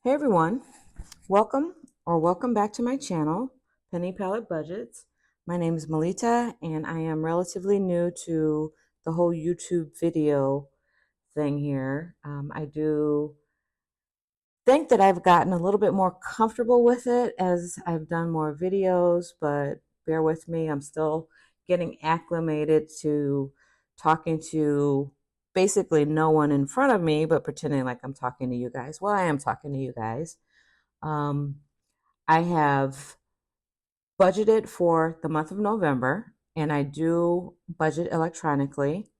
Hey everyone, welcome back to my channel, Penny Palette Budgets. My name is Melita and I am relatively new to the whole YouTube video thing here. I do think that I've gotten a little bit more comfortable with it as I've done more videos, but bear with me, I'm still getting acclimated to talking to basically no one in front of me, but pretending like I'm talking to you guys. Well, I am talking to you guys. Um, I have budgeted for the month of November and I do budget electronically.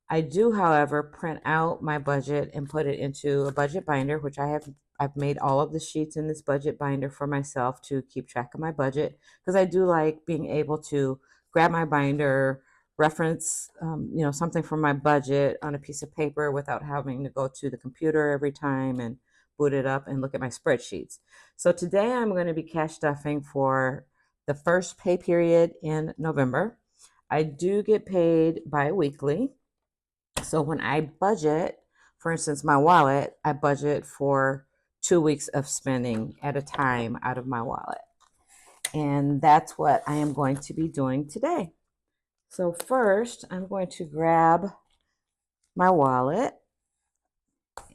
I do, however, print out my budget and put it into a budget binder, which I've made all of the sheets in this budget binder for myself to keep track of my budget because I do like being able to grab my binder, reference something from my budget on a piece of paper without having to go to the computer every time and boot it up and look at my spreadsheets. So today I'm going to be cash stuffing for the first pay period in November. I do get paid bi-weekly. So when I budget, for instance, my wallet, I budget for 2 weeks of spending at a time out of my wallet. And that's what I am going to be doing today. So first, I'm going to grab my wallet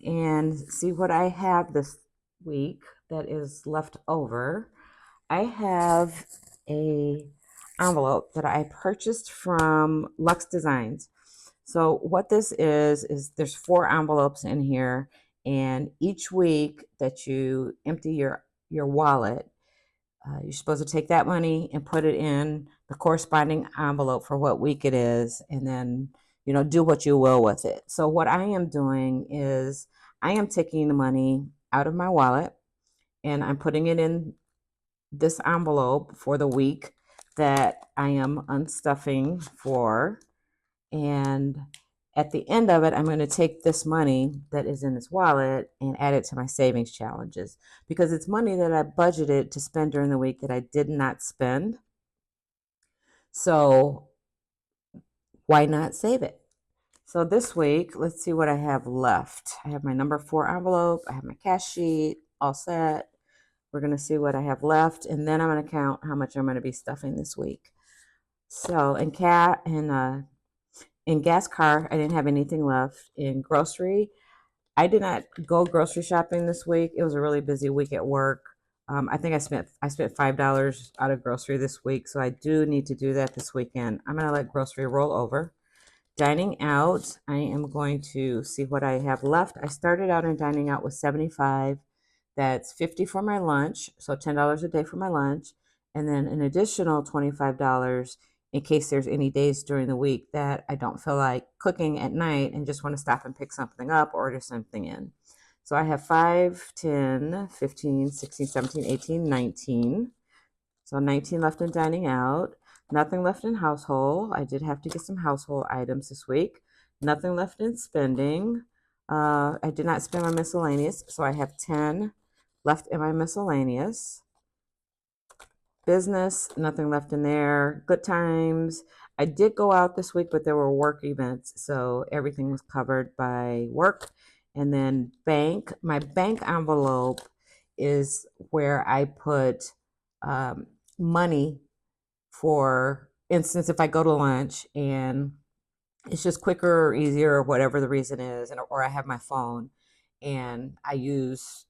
and see what I have this week that is left over. I have a envelope that I purchased from Lux Designs. So what this is there's 4 envelopes in here, and each week that you empty your wallet, you're supposed to take that money and put it in the corresponding envelope for what week it is, and then do what you will with it. So what I am doing is I am taking the money out of my wallet and I'm putting it in this envelope for the week that I am unstuffing for. And at the end of it, I'm going to take this money that is in this wallet and add it to my savings challenges because it's money that I budgeted to spend during the week that I did not spend. So why not save it? So this week, let's see what I have left. I have my number 4 envelope. I have my cash sheet all set. We're going to see what I have left, and then I'm going to count how much I'm going to be stuffing this week. So in gas car, I didn't have anything left. In grocery, I did not go grocery shopping this week. It was a really busy week at work. I think I spent $5 out of grocery this week, so I do need to do that this weekend. I'm gonna let grocery roll over. Dining out, I am going to see what I have left. I started out in dining out with 75. That's 50 for my lunch, so $10 a day for my lunch, and then an additional $25 in case there's any days during the week that I don't feel like cooking at night and just want to stop and pick something up or order something in. So I have 5, 10, 15, 16, 17, 18, 19. So 19 left in dining out. Nothing left in household. I did have to get some household items this week. Nothing left in spending. I did not spend my miscellaneous, so I have 10 left in my miscellaneous. Business, nothing left in there. Good times. I did go out this week, but there were work events, so everything was covered by work. And then bank, my bank envelope is where I put money. For instance, if I go to lunch and it's just quicker or easier or whatever the reason is, or I have my phone and I use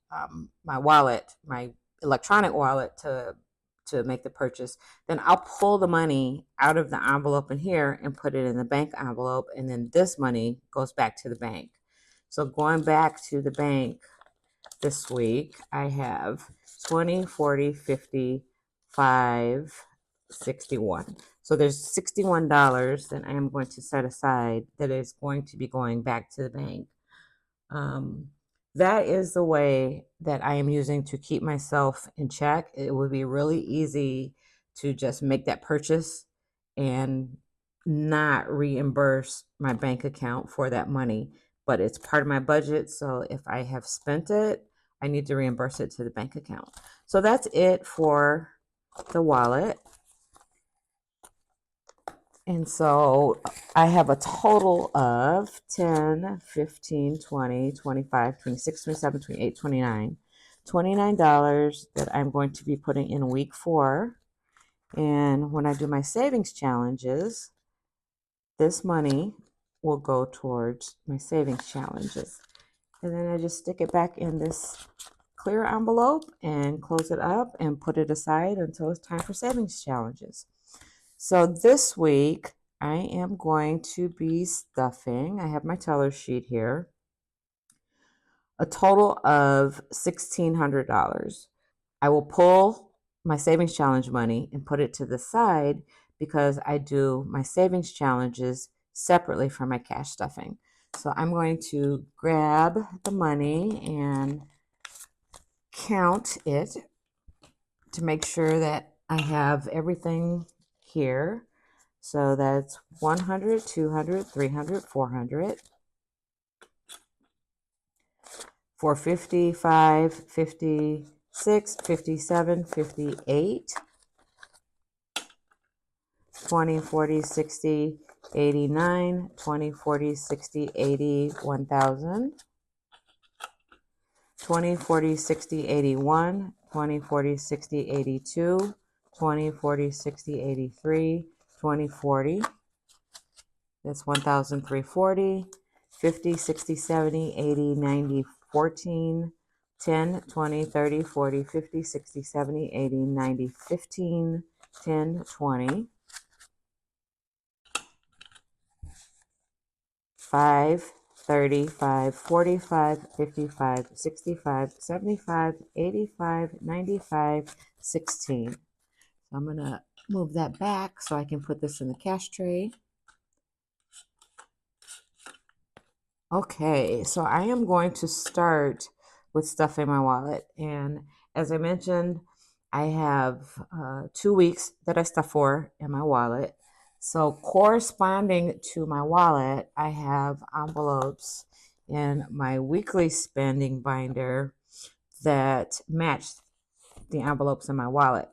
my wallet, my electronic wallet to make the purchase, then I'll pull the money out of the envelope in here and put it in the bank envelope, and then this money goes back to the bank. So going back to the bank this week, I have 20, 40, 50, 5, 61. So there's $61 that I am going to set aside that is going to be going back to the bank. Um, that is the way that I am using to keep myself in check. It would be really easy to just make that purchase and not reimburse my bank account for that money, but it's part of my budget. So if I have spent it, I need to reimburse it to the bank account. So that's it for the wallet. And so I have a total of 10, 15, 20, 25, 26, 27, 28, 29. $29 that I'm going to be putting in week 4. And when I do my savings challenges, this money will go towards my savings challenges. And then I just stick it back in this clear envelope and close it up and put it aside until it's time for savings challenges. So this week I am going to be stuffing, I have my teller sheet here, a total of $1,600. I will pull my savings challenge money and put it to the side because I do my savings challenges separately from my cash stuffing. So I'm going to grab the money and count it to make sure that I have everything here. So that's 100, 200, 300, 400, 455, 56, 57, 58, 20, 40, 60, 89, 20, 40, 60, 80, 1,000, 20, 40, 60, 81, 20, 40, 60, 82, 20, 40, 60, 83, 20, 40. That's 1,340, 50, 60, 70, 80, 90, 14, 10, 20, 30, 40, 50, 60, 70, 80, 90, 15, 10, 20, 5, 35, 45, 55, 65, 75, 85, 95, 16. So I'm going to move that back so I can put this in the cash tray. Okay, so I am going to start with stuff in my wallet. And as I mentioned, I have 2 weeks that I stuff for in my wallet. So corresponding to my wallet, I have envelopes in my weekly spending binder that match the envelopes in my wallet.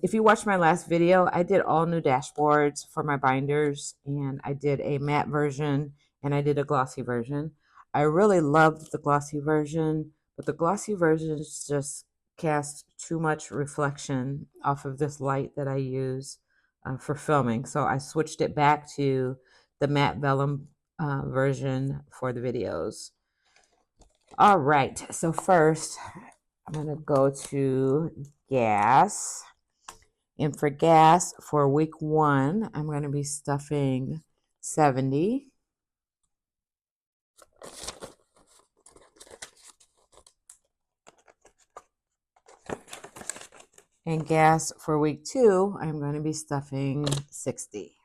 If you watched my last video, I did all new dashboards for my binders, and I did a matte version and I did a glossy version. I really loved the glossy version, but the glossy versions just cast too much reflection off of this light that I use for filming. So I switched it back to the matte vellum version for the videos. All right, so first I'm going to go to gas. And for gas, for week 1, I'm going to be stuffing 70. And gas for week 2, I'm going to be stuffing 60.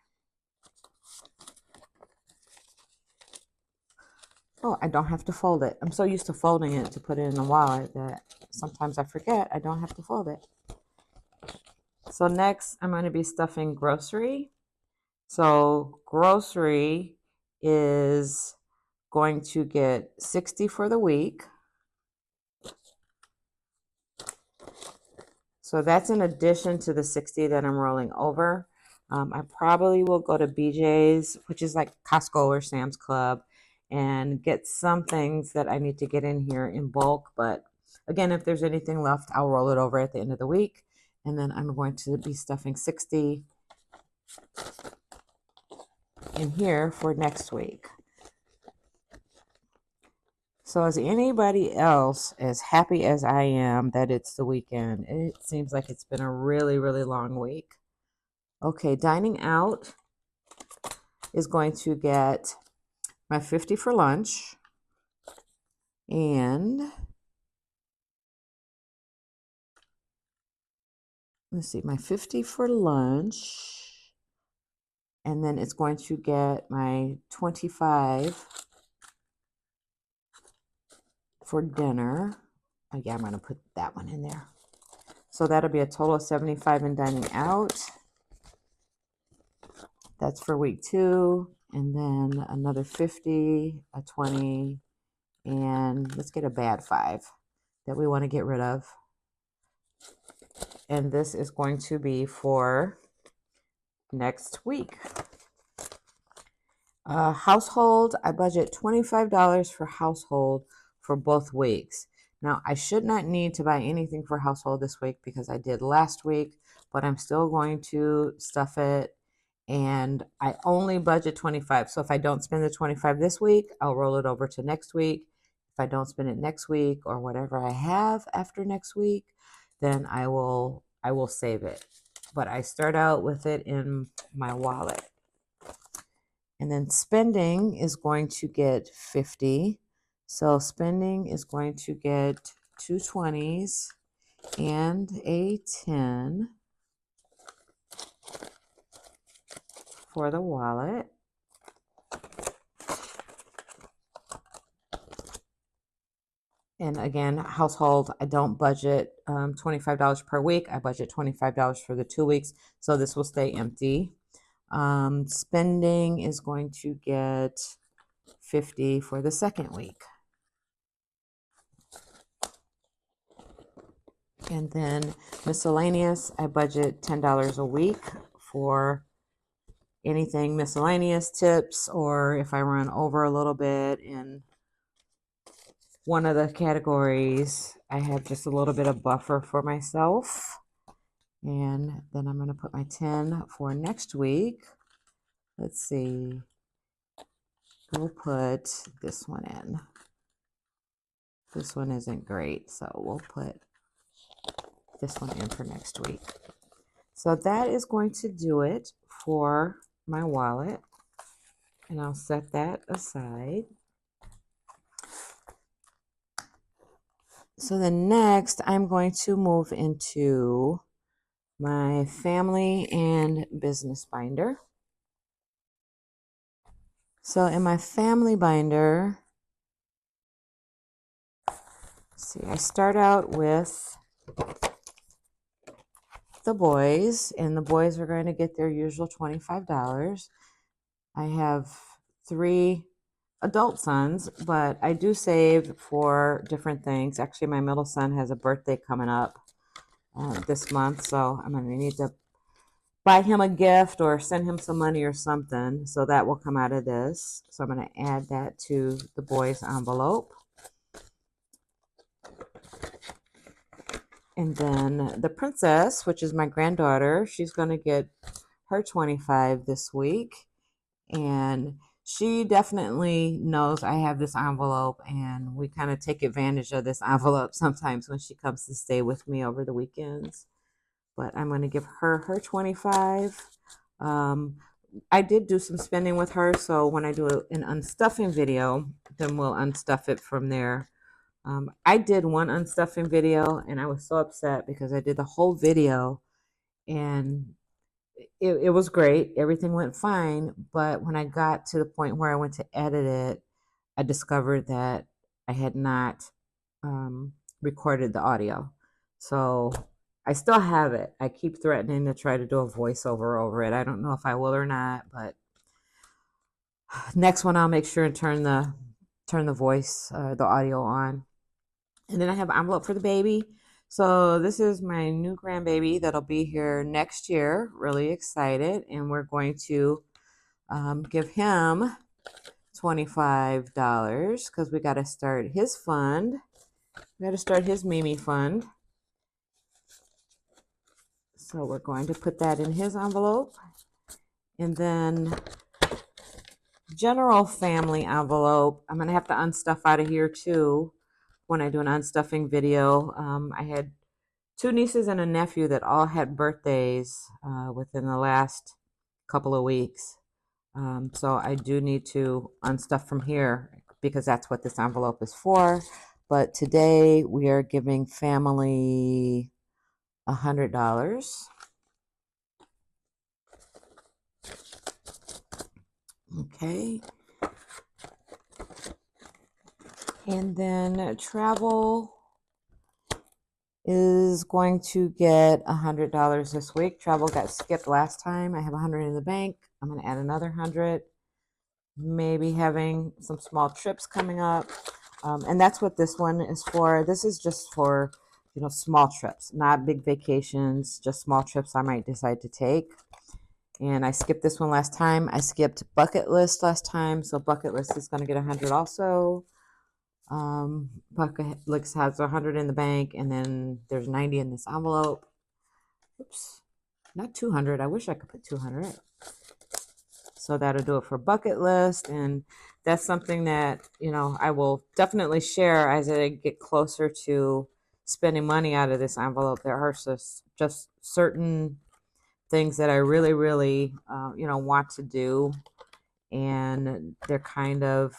Oh, I don't have to fold it. I'm so used to folding it to put it in the wallet that sometimes I forget I don't have to fold it. So next, I'm going to be stuffing grocery. So grocery is going to get 60 for the week. So that's in addition to the 60 that I'm rolling over. I probably will go to BJ's, which is like Costco or Sam's Club, and get some things that I need to get in here in bulk. But again, if there's anything left, I'll roll it over at the end of the week. And then I'm going to be stuffing 60 in here for next week. So is anybody else as happy as I am that it's the weekend? It seems like it's been a really, really long week. Okay, dining out is going to get my 50 for lunch, and let's see, my 50 for lunch, and then it's going to get my 25 for dinner. Oh yeah, I'm going to put that one in there. So that'll be a total of 75 in dining out. That's for week 2, and then another 50, a 20, and let's get a bad 5 that we want to get rid of. And this is going to be for next week. Household, I budget $25 for household for both weeks. Now, I should not need to buy anything for household this week because I did last week, but I'm still going to stuff it, and I only budget 25. So if I don't spend the 25 this week, I'll roll it over to next week. If I don't spend it next week or whatever I have after next week, then I will save it. But I start out with it in my wallet. And then spending is going to get 50. So spending is going to get 2 20s and a 10 for the wallet. And again, household, I don't budget $25 per week. I budget $25 for the 2 weeks. So this will stay empty. Spending is going to get 50 for the second week. And then miscellaneous, I budget $10 a week for anything miscellaneous, tips, or if I run over a little bit in one of the categories, I have just a little bit of buffer for myself. And then I'm going to put my 10 for next week. Let's see. We'll put this one in. This one isn't great, so we'll put this one in for next week. So that is going to do it for my wallet. And I'll set that aside. So then next, I'm going to move into my family and business binder. So in my family binder, see, I start out with the boys, and the boys are going to get their usual $25. I have 3 adult sons, but I do save for different things. Actually, my middle son has a birthday coming up this month, so I'm going to need to buy him a gift or send him some money or something. So that will come out of this. So I'm going to add that to the boys' envelope. And then the princess, which is my granddaughter, she's going to get her 25 this week. And she definitely knows I have this envelope, and we kind of take advantage of this envelope sometimes when she comes to stay with me over the weekends. But I'm going to give her her 25. I did do some spending with her, so when I do an unstuffing video, then we'll unstuff it from there. I did one unstuffing video, and I was so upset because I did the whole video, and it was great. Everything went fine. But when I got to the point where I went to edit it, I discovered that I had not recorded the audio. So I still have it. I keep threatening to try to do a voiceover over it. I don't know if I will or not, but next one I'll make sure and turn the voice, the audio on. And then I have an envelope for the baby. So this is my new grandbaby that'll be here next year. Really excited. And we're going to give him $25 because we got to start his fund. We got to start his Mimi fund. So we're going to put that in his envelope. And then general family envelope, I'm going to have to unstuff out of here too when I do an unstuffing video. I had 2 nieces and a nephew that all had birthdays within the last couple of weeks. So I do need to unstuff from here because that's what this envelope is for. But today we are giving family $100. Okay. And then travel is going to get $100 this week. Travel got skipped last time. I have 100 in the bank. I'm going to add another 100. Maybe having some small trips coming up. And that's what this one is for. This is just for, small trips, not big vacations, just small trips I might decide to take. And I skipped this one last time. I skipped bucket list last time, so bucket list is going to get 100 also. Bucket looks has 100 in the bank, and then there's 90 in this envelope. Oops, not 200. I wish I could put 200. So that'll do it for bucket list, and that's something that I will definitely share as I get closer to spending money out of this envelope. There are just certain things that I really, really, want to do, and they're kind of,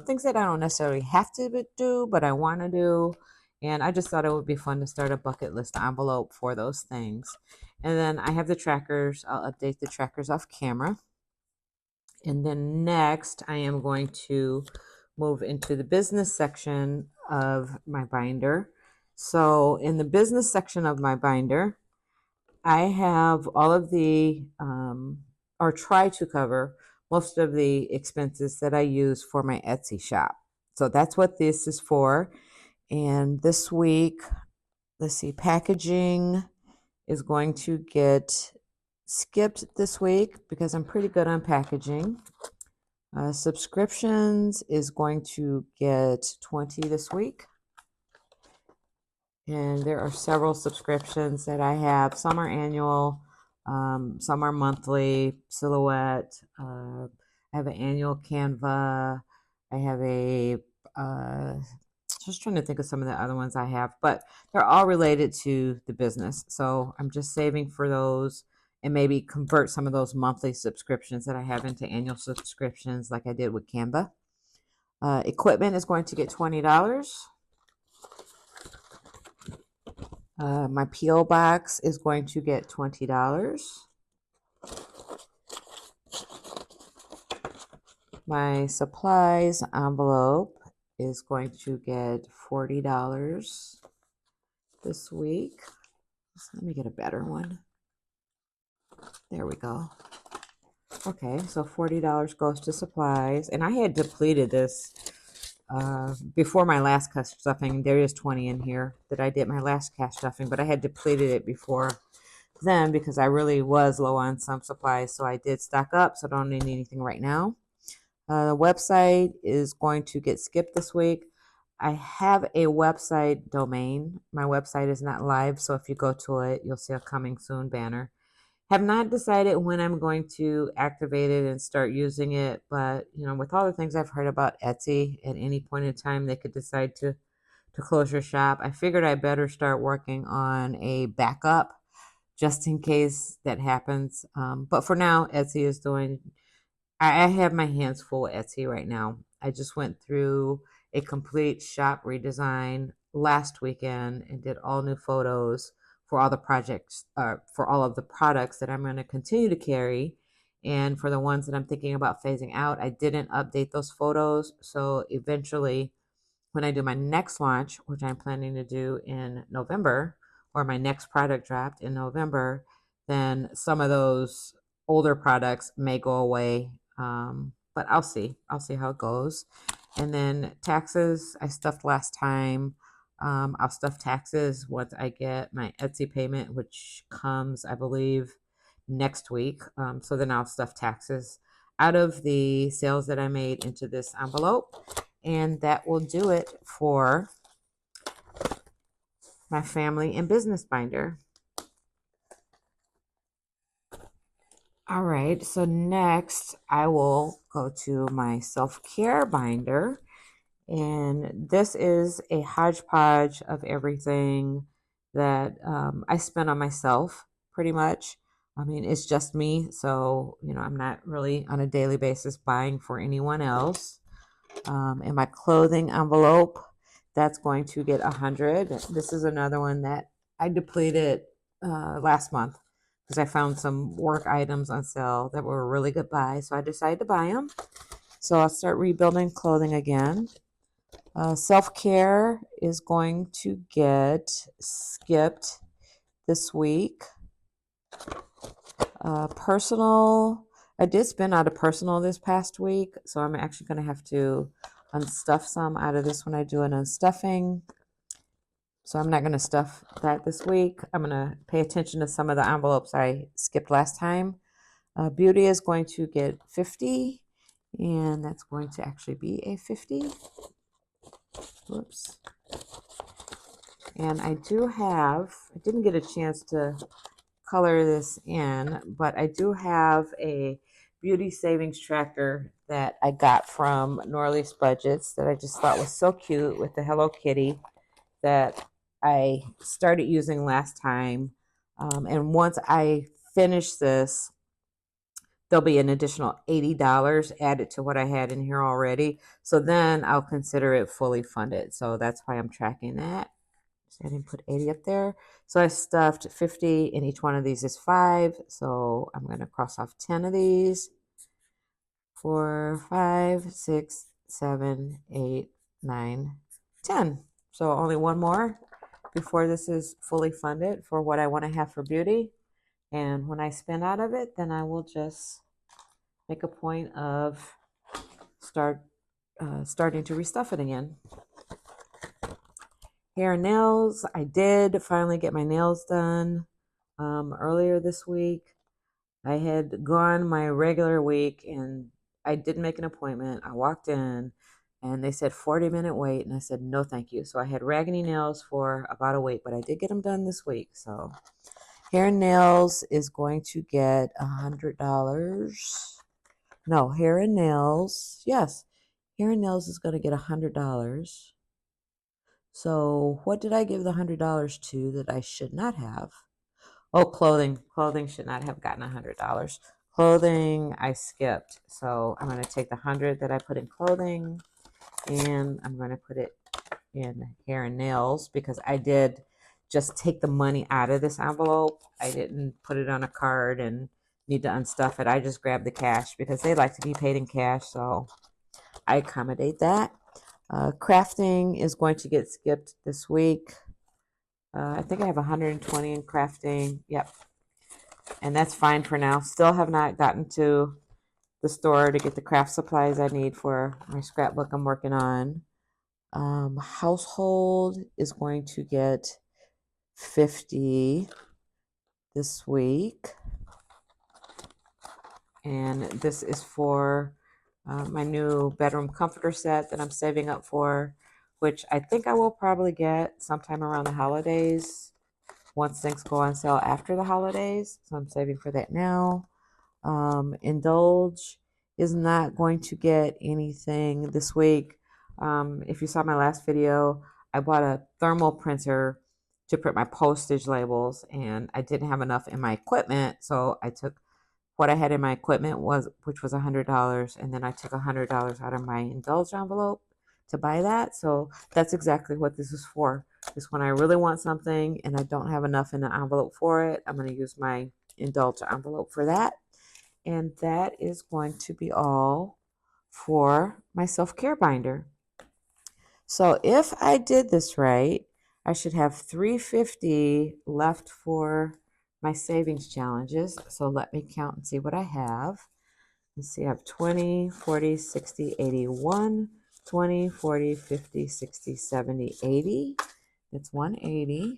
things that I don't necessarily have to do, but I want to do. And I just thought it would be fun to start a bucket list envelope for those things. And then I have the trackers. I'll update the trackers off camera. And then next, I am going to move into the business section of my binder. So in the business section of my binder, I have all of the, or try to cover most of the expenses that I use for my Etsy shop. So that's what this is for. And this week, let's see, packaging is going to get skipped this week because I'm pretty good on packaging. Subscriptions is going to get 20 this week. And there are several subscriptions that I have. Some are annual, some are monthly. Silhouette. I have an annual Canva. I have a, just trying to think of some of the other ones I have, but they're all related to the business. So I'm just saving for those and maybe convert some of those monthly subscriptions that I have into annual subscriptions like I did with Canva. Equipment is going to get $20. My P.O. box is going to get $20. My supplies envelope is going to get $40 this week. So let me get a better one. There we go. Okay, so $40 goes to supplies. And I had depleted this before my last cash stuffing. There is 20 in here that I did my last cash stuffing, but I had depleted it before then because I really was low on some supplies. So I did stock up, so I don't need anything right now. The website is going to get skipped this week. I have a website domain. My website is not live, so if you go to it, you'll see a coming soon banner. Have not decided when I'm going to activate it and start using it, but with all the things I've heard about Etsy, at any point in time they could decide to close your shop. I figured I better start working on a backup just in case that happens. But for now, Etsy is doing. I have my hands full with Etsy right now. I just went through a complete shop redesign last weekend and did all new photos for all the projects, for all of the products that I'm going to continue to carry. And for the ones that I'm thinking about phasing out, I didn't update those photos. So eventually, when I do my next launch, which I'm planning to do in November, or my next product dropped in November, then some of those older products may go away. But I'll see. I'll see how it goes. And then taxes, I stuffed last time. I'll stuff taxes once I get my Etsy payment, which comes, I believe, next week. So then I'll stuff taxes out of the sales that I made into this envelope. And that will do it for my family and business binder. All right, so next I will go to my self-care binder. And this is a hodgepodge of everything that I spend on myself, pretty much. I mean, it's just me, so I'm not really on a daily basis buying for anyone else. And my clothing envelope, that's going to get 100. This is another one that I depleted last month because I found some work items on sale that were a really good buy, so I decided to buy them. So I'll start rebuilding clothing again. Self-care is going to get skipped this week. Personal, I did spend out of personal this past week, so I'm actually going to have to unstuff some out of this when I do an unstuffing. So I'm not going to stuff that this week. I'm going to pay attention to some of the envelopes I skipped last time. Beauty is going to get 50, and that's going to actually be a 50. Whoops. And I didn't get a chance to color this in, but I do have a beauty savings tracker that I got from Norley's Budgets that I just thought was so cute with the Hello Kitty that I started using last time. And once I finish this, there'll be an additional $80 added to what I had in here already. So then I'll consider it fully funded. So that's why I'm tracking that. So I didn't put 80 up there. So I stuffed 50 and each one of these is 5. So I'm going to cross off 10 of these. 4, 5, 6, 7, 8, 9, 10. So only one more before this is fully funded for what I want to have for beauty. And when I spend out of it, then I will just make a point of starting to restuff it again. Hair and nails. I did finally get my nails done earlier this week. I had gone my regular week and I did make an appointment. I walked in and they said 40-minute wait, and I said no thank you. So I had raggedy nails for about a week, but I did get them done this week. So hair and nails is going to get $100. No, hair and nails. Yes, hair and nails is going to get $100. So what did I give the $100 to that I should not have? Oh, clothing. Clothing should not have gotten $100. Clothing I skipped. So I'm going to take the 100 that I put in clothing and I'm going to put it in hair and nails because I did just take the money out of this envelope. I didn't put it on a card and need to unstuff it. I just grabbed the cash because they like to be paid in cash. So I accommodate that. Crafting is going to get skipped this week. I think I have 120 in crafting. Yep. And that's fine for now. Still have not gotten to the store to get the craft supplies I need for my scrapbook I'm working on. Household is going to get 50 this week. And this is for my new bedroom comforter set that I'm saving up for, which I think I will probably get sometime around the holidays once things go on sale after the holidays. So I'm saving for that now. Indulge is not going to get anything this week. If you saw my last video, I bought a thermal printer to print my postage labels and I didn't have enough in my equipment. So I took what I had in my equipment which was $100, and then I took $100 out of my Indulge envelope to buy that. So that's exactly what this is for. Is when I really want something and I don't have enough in the envelope for it, I'm going to use my Indulge envelope for that. And that is going to be all for my self-care binder. So if I did this right, I should have $350 left for my savings challenges. So let me count and see what I have. Let's see, I have 20, 40, 60, 81, 20, 40, 50, 60, 70, 80. It's 180,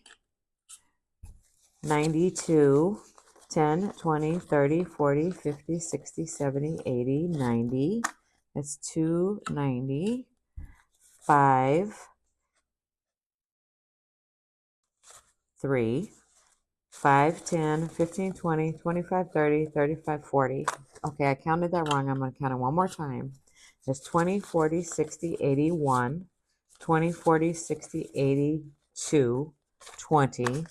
92, 10, 20, 30, 40, 50, 60, 70, 80, 90. That's 290, 5, 3, 5, 10, 15, 20, 25, 30, 35, 40. Okay, I counted that wrong. I'm going to count it one more time. There's 20, 40, 60, 81, 20, 40, 60, 82, 20,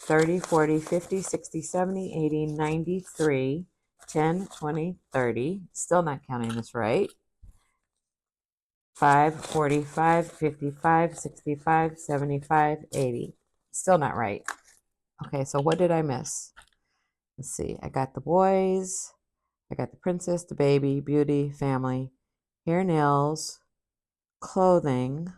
30, 40, 50, 60, 70, 80, 93, 10, 20, 30. Still not counting this right. 5, 45, 55, 65, 75, 80. Still not right. Okay, so what did I miss? Let's see. I got the boys. I got the princess, the baby, beauty, family, hair, nails, clothing,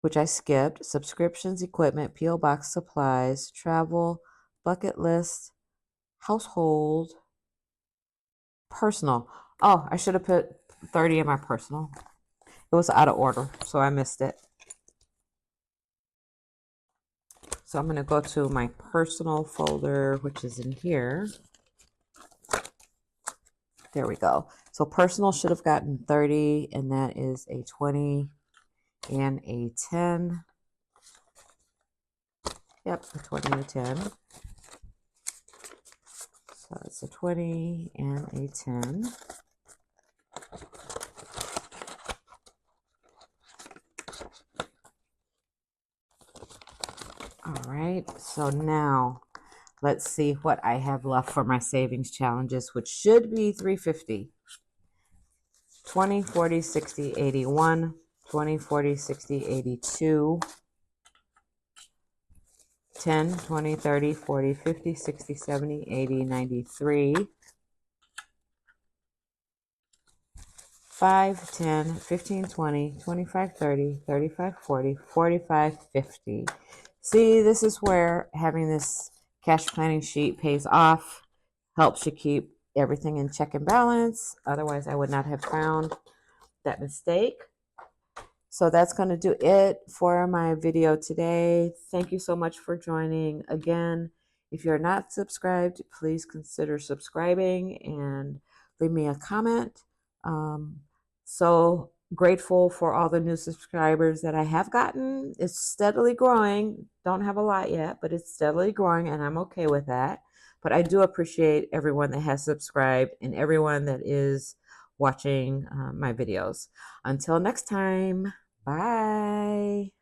which I skipped, subscriptions, equipment, P.O. box supplies, travel, bucket list, household, personal. Oh, I should have put 30 in my personal. It was out of order, so I missed it. So I'm going to go to my personal folder, which is in here. There we go. So personal should have gotten 30, and that is a 20 and a 10. Yep, a 20 and a 10. So it's a 20 and a 10. All right, so now let's see what I have left for my savings challenges, which should be 350. 20, 40, 60, 81, 20, 40, 60, 82, 10, 20, 30, 40, 50, 60, 70, 80, 93, 5, 10, 15, 20, 25, 30, 35, 40, 45, 50. See, this is where having this cash planning sheet pays off, helps you keep everything in check and balance. Otherwise, I would not have found that mistake. So that's going to do it for my video today. Thank you so much for joining. Again, if you're not subscribed, please consider subscribing and leave me a comment. So grateful for all the new subscribers that I have gotten. It's steadily growing. Don't have a lot yet, but it's steadily growing, and I'm okay with that. But I do appreciate everyone that has subscribed and everyone that is watching my videos. Until next time, bye.